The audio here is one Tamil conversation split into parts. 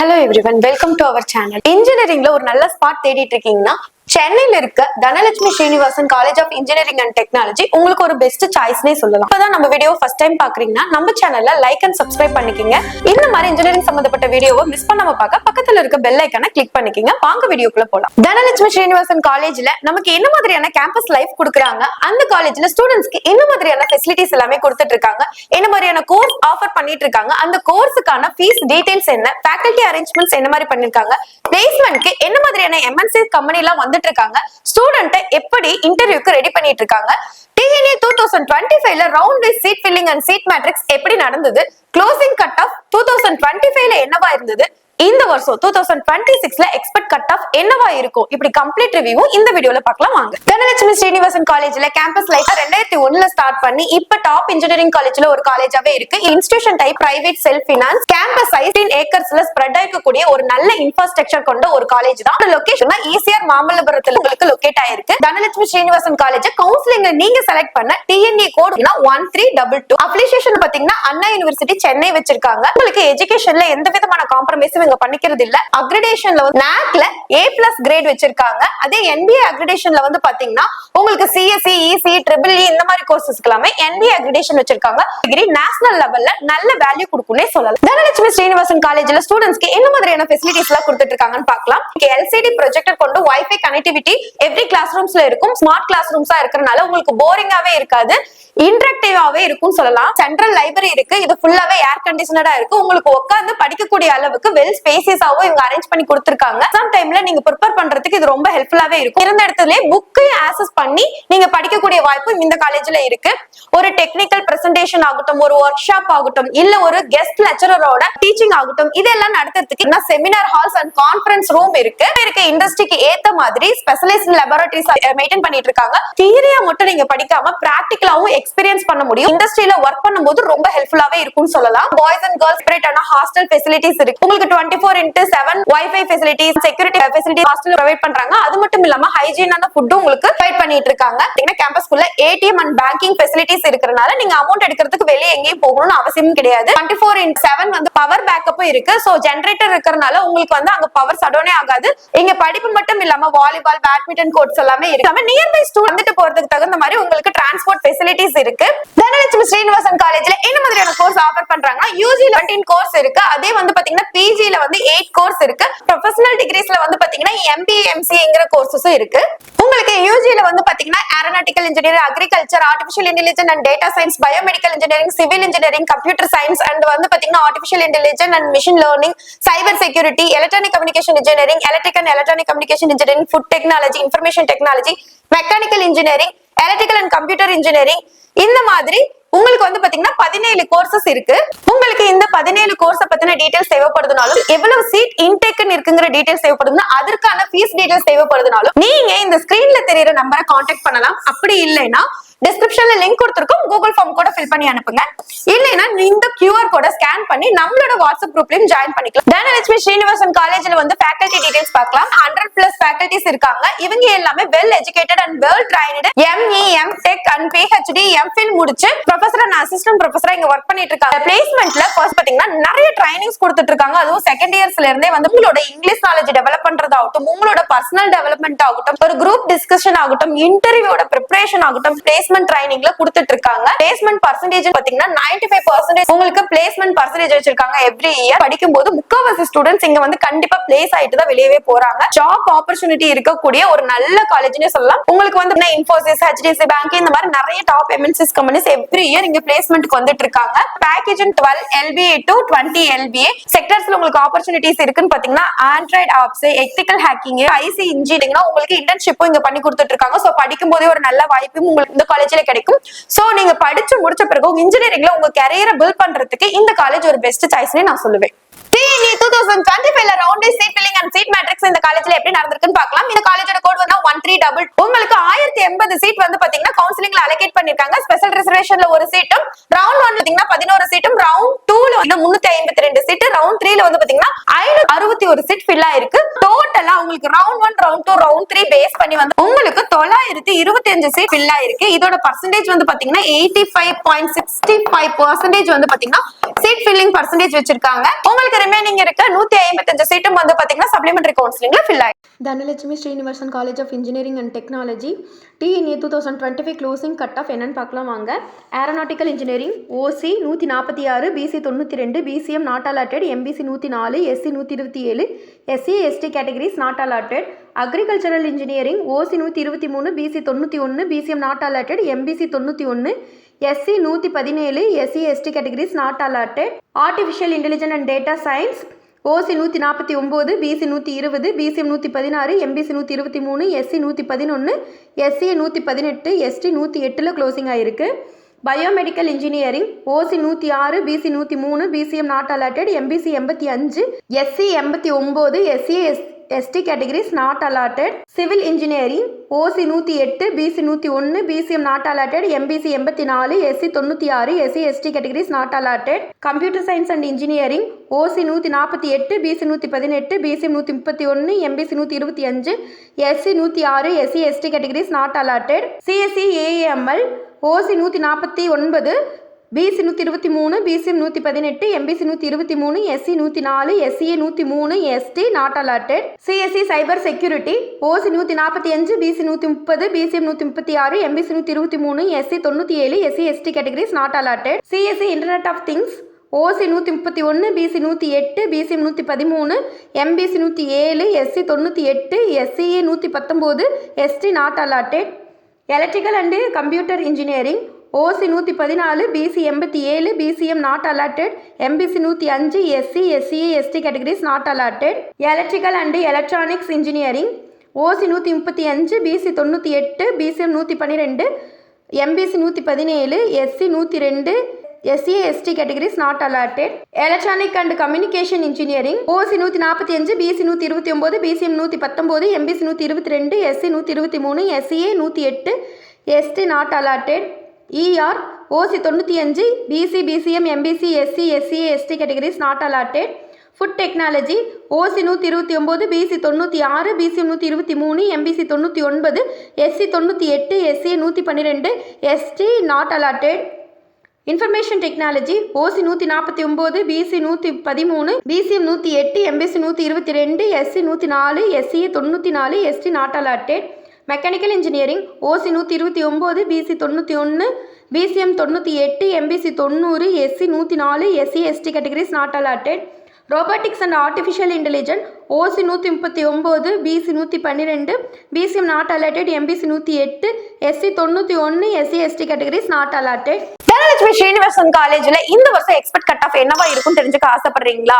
Hello everyone, welcome to our channel. Engineering ஒரு நல்ல ஸ்பாட் தேடிட்டு இருக்கீங்கன்னா சென்னையில இருக்க Dhanalakshmi Srinivasan college of engineering and technology உங்களுக்கு ஒரு பெஸ்ட் சாய்ஸ்னே சொல்லலாம். இப்பதான் நம்ம வீடியோ ஃபர்ஸ்ட் டைம் பாக்குறீங்கன்னா நம்ம சேனல்ல லைக் அண்ட் சப்ஸ்கிரைப் பண்ணிக்கங்க. இந்த மாதிரி இன்ஜினியரிங் சம்பந்தப்பட்ட வீடியோவை மிஸ் பண்ணாம பார்க்க பக்கத்துல இருக்க பெல் ஐகானை கிளிக் பண்ணிக்கங்க. வாங்க வீடியோக்குள்ள போலாம். தனலட்சுமி ஸ்ரீனிவாசன் காலேஜ்ல நமக்கு என்ன மாதிரியான கேம்பஸ் லைஃப் கொடுக்குறாங்க, அந்த காலேஜ்ல ஸ்டூடெண்ட்ஸ்க்கு என்ன மாதிரியான ஃபெசிலிட்டிஸ் எல்லாமே கொடுத்துட்டு இருக்காங்க, என்ன மாதிரியான கோர்ஸ் ஆஃபர் பண்ணிட்டு இருக்காங்க, அந்த கோர்ஸுக்கான ஃபீஸ் டீடைல்ஸ் என்ன, ஃபேக்கல்டி அரேஞ்ச்மெண்ட்ஸ் என்ன மாதிரி பண்ணிருக்காங்க, பிளேஸ்மெண்ட்க்கு என்ன மாதிரியான எம்என்சி கம்பெனி எல்லாம் வந்துட்டு இருக்காங்க, ஸ்டூடெண்ட் எப்படி இன்டர்வியூக்கு ரெடி பண்ணிட்டு இருக்காங்க, TNA 2025ல round wise seat filling and seat matrix எப்படி நடந்தது, க்ளோசிங் கட் ஆஃப் 2025ல என்னவா இருந்தது, இந்த வருஷம் 2026ல எக்ஸ்பெக்ட் கட் ஆஃப் என்னவா இருக்கும், இப்படி கம்ப்ளீட் ரிவ்யூ இந்த வீடியோல பார்க்கலாம் வாங்க. தனலட்சுமி ஸ்ரீனிவாசன் காலேஜ்ல கேம்பஸ் லைஃப் 2001ல ஸ்டார்ட் பண்ணி இப்ப டாப் இன்ஜினியரிங் காலேஜ்ல ஒரு காலேஜாவே இருக்கு. Institution type private self finance, campus 15 ஏக்கர்ஸ்ல ஸ்ப்ரெட் ஆயிருக்கக்கூடிய ஒரு நல்ல இன்ஃப்ராஸ்ட்ரக்சர் கொண்ட ஒரு காலேஜ் தான். லொகேஷன் ஈசிஆர் மாமல்லபுரத்துல உங்களுக்கு லொகேட் ஆயிருக்கு. தனலட்சுமி ஸ்ரீனிவாசன் காலேஜ் கவுன்சிலிங் நீங்க செலக்ட் பண்ண TNA கோட் 1322. அப்ளிகேஷன் பாத்தீங்கன்னா அண்ணா யூனிவர்சிட்டி சென்னை வச்சிருக்காங்க. உங்களுக்கு எஜுகேஷன்ல எந்த விதமான காம்ப்ரமைஸும் பண்ணிக்கிறது இல்ல. அக்ரிடேஷன்ல NAACல A+ கிரேட் வச்சிருக்காங்க. அதே NBA அக்ரிடேஷன்ல வந்து பாத்தீங்கன்னா உங்களுக்கு CSE, ECE, EEE இந்த மாதிரி கோர்சஸ்க்கு எல்லாமே NBA அக்ரிடேஷன் வச்சிருக்காங்க. டிகிரி நேஷனல் லெவல்ல நல்ல வேல்யூ கொடுக்கும்னே சொல்லலாம். தனலட்சுமி ஸ்ரீனிவாசன் காலேஜ்ல ஸ்டூடெண்ட்ஸ்க்கு என்ன மாதிரியான ஃபெசிலிட்டிஸ் எல்லாம் கொடுத்துட்டு இருக்காங்கன்னு பார்க்கலாம். LCD ப்ரொஜெக்டர் கொண்டு வைஃபை கனெக்டிவிட்டி எவ்ரி கிளாஸ் ரூம்ஸ்ல இருக்கும். ஸ்மார்ட் கிளாஸ் ரூம்ஸா இருக்கறனால உங்களுக்கு போரிங்காவே இருக்காது, இன்டராக்டிவாவே இருக்கும்னு சொல்லலாம். சென்ட்ரல் லைப்ரரி இருக்கு. இது ஃபுல்லாவே ஏர் கண்டிஷனரா இருக்கு. உங்களுக்கு உட்கார்ந்து படிக்கக்கூடிய அளவுக்கு வெல் ஸ்பேசியஸாவும் இவங்க அரேஞ்ச் பண்ணி கொடுத்திருக்காங்க. எக்ஸாம் டைம்ல நீங்க ப்ரிப்பேர் பண்றதுக்கு இது ரொம்ப ஹெல்ப்ஃபுல்லாவே இருக்கும். இருந்த இடத்துலயே புக்கையும் ஆக்சஸ் பண்ணி நீங்க படிக்கக்கூடிய வாய்ப்பு இந்த காலேஜ்ல இருக்கு. ஒரு டெக்னிக்கல் பிரசன்டேஷன் ஆகட்டும், ஒரு ஒர்க் ஷாப் ஆகட்டும், இல்ல ஒரு கெஸ்ட் லெக்சரரோட டீச்சிங் ஆகட்டும், இதெல்லாம் நடத்துறதுக்கு seminar halls and conference room இருக்கு. இண்டஸ்ட்ரிக்கு ஏத்த மாதிரி ஸ்பெஷலைஸ்ட் லேபரட்டரிஸ் மெயின்டைன் பண்ணிட்டு இருக்காங்க. தியரியா மட்டும் நீங்க படிக்காம பிராக்டிகலாவும் எக்ஸ்பீரியன்ஸ் பண்ண முடியும். இண்டஸ்ட்ரியில ஒர்க் பண்ணும்போது ரொம்ப ஹெல்ப்ஃபுல்லாவே இருக்கும்னு சொல்லலாம். பாய்ஸ் அண்ட் கேர்ள்ஸ் செப்பரேட்டான ஹாஸ்டல் ஃபெசிலிட்டிஸ் இருக்கு. உங்களுக்கு 24x7 WiFi facilities, security facility hostel provide பண்றாங்க. அது மட்டும் இல்லாம ஹைஜீனான ஃபுட் உங்களுக்கு ப்ரொவைட் பண்ணிட்டு இருக்காங்க. கேம்பஸ்க்குள்ள ATM அண்ட் பேங்கிங் ஃபெசிலிட்டிஸ் இருக்கறனால நீங்க அமௌண்ட் எடுக்கிறதுக்கு வெளியே எங்கேயும் போகணும்னு அவசியம் கிடையாது. 24x7 வந்து பவர் பேக்கப்பும் இருக்கு. சோ ஜெனரேட்டர் இருக்கறனால உங்களுக்கு வந்து அங்க பவர் சடோனே ஆகாது. இங்க படிப்பு மட்டும் இல்லாம வாலிபால், பேட்மிண்டன் கோர்ட்ஸ் எல்லாமே இருக்கு. நம்ம நியர்பை ஸ்டூடெண்ட் வந்துட்டு போறதுக்கு தகுந்த மாதிரி உங்களுக்கு டிரான்ஸ்போர்ட் ஃபெசிலிட்டிஸ் இருக்கு. தனலட்சுமி ஸ்ரீனிவாசன் காலேஜ்ல என்ன மாதிரியான கோர்ஸ் ஆஃபர் பண்றாங்கன்னா UG 17 கோர்ஸ் இருக்கு. அதே வந்து பாத்தீங்கன்னா PG ல வந்து 8 கோர்ஸ் இருக்கு. ப்ரொபஷனல் டிகிரிஸ்ல வந்து பாத்தீங்கன்னா MBA MCAங்கிற கோர்சஸும் இருக்கு. உங்களுக்கு UG ல வந்து பாத்தீங்கன்னா aeronautical engineering, agriculture, artificial intelligence and data science, biomedical engineering, civil engineering, computer science and வந்து பாத்தீங்கன்னா artificial intelligence and machine learning, cyber security, electronic communication engineering, electric and electronic communication engineering, food technology, information technology, mechanical engineering, electrical and computer engineering, இந்த மாதிரி உங்களுக்கு வந்து பாத்தீங்கன்னா 17 கோர்சஸ் இருக்கு. உங்களுக்கு இந்த 17 கோர்ஸ் பத்தின டீடைல்ஸ் தேவைப்படுதுனாலும், எவ்வளவு சீட் இன்டேக்னு இருக்குங்கிற டீடைல்ஸ் தேவைப்படுதுன்னா, அதற்கான ஃபீஸ் டீடைல்ஸ் தேவைப்படுதுனாலும் நீங்க இந்த ஸ்கிரீன்ல தெரியுற நம்பரை கான்டாக்ட் பண்ணலாம். அப்படி இல்லைன்னா டிஸ்கிரிப்ஷன்ல லிங்க் கொடுத்திருக்கோம், கூகுள் ஃபார்ம் கூட ஃபில் பண்ணி அனுப்புங்க. இல்லைன்னா இந்த QR கோட ஸ்கேன் பண்ணி நம்மளோட வாட்ஸ்அப் குரூப்லயும் ஜாயின் பண்ணிக்கலாம். தனலட்சுமி ஸ்ரீனிவாசன் காலேஜ்ல வந்து ஃபேக்கல்டி டீடைல்ஸ் பார்க்கலாம். 100+ ஃபேக்கல்டிஸ் இருக்காங்க. இவங்க எல்லாமே well educated and well trained ME, MTech and PhD, MPhil முடிச்சு ப்ரொஃபசர் அண்ட் அசிஸ்டன்ட் ப்ரொஃபசரா இங்க ஒர்க் பண்ணிட்டு இருக்காங்க. பிளேஸ்மெண்ட்ல ஃபர்ஸ்ட் பாத்தீங்கன்னா நிறைய ட்ரைனிங்ஸ் கொடுத்துட்டு இருக்காங்க. அதுவும் செகண்ட் இயர்ஸ்ல இருந்தே வந்து உங்களோட இங்கிலீஷ் நாலேஜ் டெவலப் பண்றதாகட்டும், உங்களோட பர்சனல் டெவலப்மெண்ட் ஆகட்டும், ஒரு குரூப் டிஸ்கஷன் ஆகட்டும், இன்டர்வியூட ப்ரிப்பரேஷன் ஆகட்டும், பிளேஸ்மெண்ட் ட்ரைனிங்ல கொடுத்துட்டு இருக்காங்க. பிளேஸ்மெண்ட் பர்சன்டேஜ் பாத்தீங்கன்னா 95% உங்களுக்கு பிளேஸ்மெண்ட் பர்சன்டேஜ் வச்சிருக்காங்க. எவ்ரி இயர் படிக்கும்போது முக்காவாசி ஸ்டூடெண்ட்ஸ் இங்க வந்து கண்டிப்பா பிளேஸ் ஆயிட்டு தான் வெளியவே போறாங்க. ஜாப் ஆப்பர்ச்சுனிட்டி இருக்கக்கூடிய ஒரு நல்ல காலேஜ்னே சொல்லலாம். உங்களுக்கு வந்து இன்ஃபோசிஸ், HDFC பேங்க் இந்த மாதிரி நிறைய top MNCs companies every year இங்க பிளேஸ்மென்ட்க்கு வந்துட்டு இருக்காங்க. பேக்கேஜ் 12 LBA to 20 LBA செக்டர்ஸ்ல உங்களுக்கு ஆப்பர்ச்சுனிட்டிஸ் இருக்குன்னு பாத்தீங்கன்னா Android apps, ethical hacking, IC இன்ஜினியரிங்னா உங்களுக்கு இன்டர்ன்ஷிப்பும் இங்க பண்ணி கொடுத்துட்டு இருக்காங்க. சோ படிக்கும் போதே ஒரு நல்ல வாய்ப்பும் உங்களுக்கு இந்த காலேஜ்ல கிடைக்கும். சோ நீங்க படிச்சு முடிச்ச பிறகு உங்க இன்ஜினியரிங்ல உங்க கரியரை பில்ட் பண்றதுக்கு இந்த காலேஜ் ஒரு பெஸ்ட் சாய்ஸ்னே நான் சொல்லுவேன். TNA 2025ல round wise seat filling and seat matrix இந்த காலேஜ்ல எப்படி நடந்துருக்குன்னு பார்க்கலாம். இந்த காலேஜோட கோட் வந்து 1322. உங்களுக்கு 1080 சீட் வந்து பாத்தீங்கன்னா கவுன்சிலிங்ல அலோகேட் பண்ணிருக்காங்க. ஸ்பெஷல் ரிசர்வேஷன்ல ஒரு சீட்டும், ரவுண்ட் 1 பாத்தீங்கன்னா 11 சீட்டும், ரவுண்ட் 2ல வந்து 352 சீட், ரவுண்ட் 3ல வந்து பாத்தீங்கன்னா 561 சீட் ஃபில் ஆயிருக்கு. டோட்டலா உங்களுக்கு ரவுண்ட் 1, ரவுண்ட் 2, ரவுண்ட் 3 பேஸ் பண்ணி வந்து உங்களுக்கு 925 சீட் ஃபில் ஆயிருக்கு. இதோட பர்சன்டேஜ் வந்து பாத்தீங்கன்னா 85.65% வந்து பாத்தீங்கன்னா சீட் ஃபில்லிங் பர்சன்டேஜ் வச்சிருக்காங்க. உங்களுக்கு ரிமைனிங் இருக்க 155 சீட்டும் வந்து பாத்தீங்கன்னா சப்ளிமெண்டரி கவுன்சிலிங்ல ஃபில் ஆயிடும். Dhanalakshmi Srinivasan college of engineering and technology TNEA 2025 closing cut off என்னன்னு பார்க்கலாம் வாங்க. Aeronautical engineering OC 146, BC 92, BCM not allotted, MBC 104, SC 127, SC ST categories not allotted. Agricultural engineering OC 123, BC 91, BCM not allotted, MBC 91, SC 117, SC ST categories not allotted. Artificial intelligence and data science OC 149, BC 120, BCM 116, MBC 123, SC 111, SC 118, ST 108 closing ஆயிருக்கு. Biomedical engineering OC 106, BC 103, BCM not allotted, MBC 85, SC 89, SC ST categories not allotted. Civil engineering OC 108, BC 101, BCM not allotted, MBC 84, SC 96, SC ST categories not allotted. Computer science and engineering OC 148, BC 118, BCM 131, MBC 125, SC 106, SC ST categories not allotted. CSC AML OC 149, BC 123, BCM 118, MBC 123, SC 104, SCA 103, ST not allotted. CSC cyber security OC 145, BC 130, BCM 136, MBC 123, SC 97, SC ST categories not allotted. CSC internet of things OC 131, BC 108, BCM 113, MBC 107, SC 98, SCA 119, ST not allotted. Electrical and computer engineering OC 114, BC 87, BCM not allotted, MBC 105, SC SCA ST categories not allotted. Electrical and electronics engineering OC 135, PC 98, BCM 112, MBC 117, SC 102, SC ST categories not allotted. Electronic and communication engineering OC 145, BC 129, BCM 119, MBC 122, SC 123, SCA 108, ST not allotted. ER OC 95, BC BCM MBC SC SCA ST categories not allotted. Food technology OC 129, BC 96, BCM 123, MBC 99, SC 98, SCA 112, ST not allotted. Information technology OC 149, BC 113, BCM 108, MBC 122, SC 104, SCA 94, ST not allotted. Mechanical engineering OC 129, BC 91, BCM 98, MBC 90, SC 104, SC ST categories not allotted. Robotics and artificial intelligence OC 139, BC 112, BCM not allotted, MBC 108, SC 91, SC ST categories not allotted. Dhanalakshmi Srinivasan காலேஜ்ல இந்த வருஷம் எக்ஸ்பெக்ட் கட் ஆஃப் என்னவா இருக்கும் தெரிஞ்சுக்க ஆசைப்படுறீங்களா?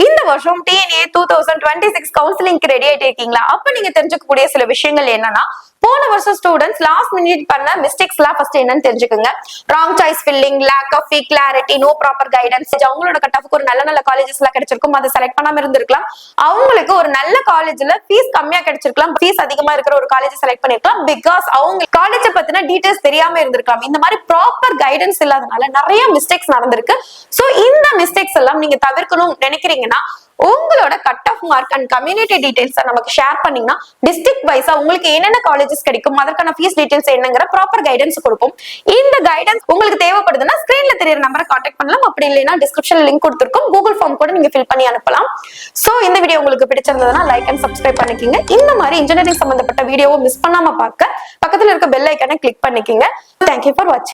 இந்த வருஷம் டிஎன்ஏ 2026 கவுன்சிலிங்க்கு ரெடி ஆயிட்டு இருக்கீங்களா? அப்ப நீங்க தெரிஞ்சுக்கக்கூடிய சில விஷயங்கள் என்னன்னா, போன வருஷம் ஸ்டூடெண்ட்ஸ் லாஸ்ட் மினிட் பண்ண மிஸ்டேக்ஸ் எல்லாம் ஃபர்ஸ்ட் என்னன்னு தெரிஞ்சுக்கோங்க. Wrong choice filling, lack of clarity, no proper guidance. அவங்களோட கட் ஆஃப்க்கு ஒரு நல்ல காலேஜஸ் எல்லாம் கிடைச்சிருக்கும், அதை செலக்ட் பண்ணாம இருந்திருக்கலாம். அவங்களுக்கு ஒரு நல்ல காலேஜ்ல ஃபீஸ் கம்மியா கிடைச்சிருக்கலாம், ஃபீஸ் அதிகமா இருக்கிற ஒரு காலேஜ் செலக்ட் பண்ணிருக்கலாம். பிகாஸ் அவங்க காலேஜை பத்தின டீடைல்ஸ் தெரியாம இருந்திருக்கலாம். இந்த மாதிரி ப்ராப்பர் கைடன்ஸ் இல்லாதனால நிறைய மிஸ்டேக்ஸ் நடந்திருக்கு. சோ இந்த மிஸ்டேக்ஸ் எல்லாம் நீங்க தவிர்க்கணும் நினைக்கிறீங்கன்னா, உங்களோட cut off mark and community details நமக்கு ஷேர் பண்ணீங்கன்னா டிஸ்ட்ரிக்ட் வைஸா உங்களுக்கு என்னென்ன காலேஜஸ் கிடைக்கும், அதற்கான ஃபீஸ் டீடைல்ஸ் என்னங்கிற ப்ராப்பர் கைடன்ஸ் கொடுப்போம். இந்த கைடன்ஸ் உங்களுக்கு தேவைப்படுதுன்னா ஸ்கிரீன்ல தெரியற நம்பரை கான்டாக்ட் பண்ணலாம். அப்படி இல்லைன்னா டிஸ்கிரிப்ஷன்ல லிங்க் கொடுத்துருக்கோம், கூகுள் ஃபார்ம் கூட நீங்க ஃபில் பண்ணி அனுப்பலாம். சோ இந்த வீடியோ உங்களுக்கு பிடிச்சிருந்ததுன்னா லைக் அண்ட் சப்ஸ்கிரைப் பண்ணிக்கோங்க. இந்த மாதிரி இன்ஜினியரிங் சம்பந்தப்பட்ட வீடியோவை மிஸ் பண்ணாம பார்க்க பக்கத்துல இருக்க பெல் ஐக்கானை கிளிக் பண்ணிக்கோங்க. தேங்க்யூ ஃபார் வாட்சிங்.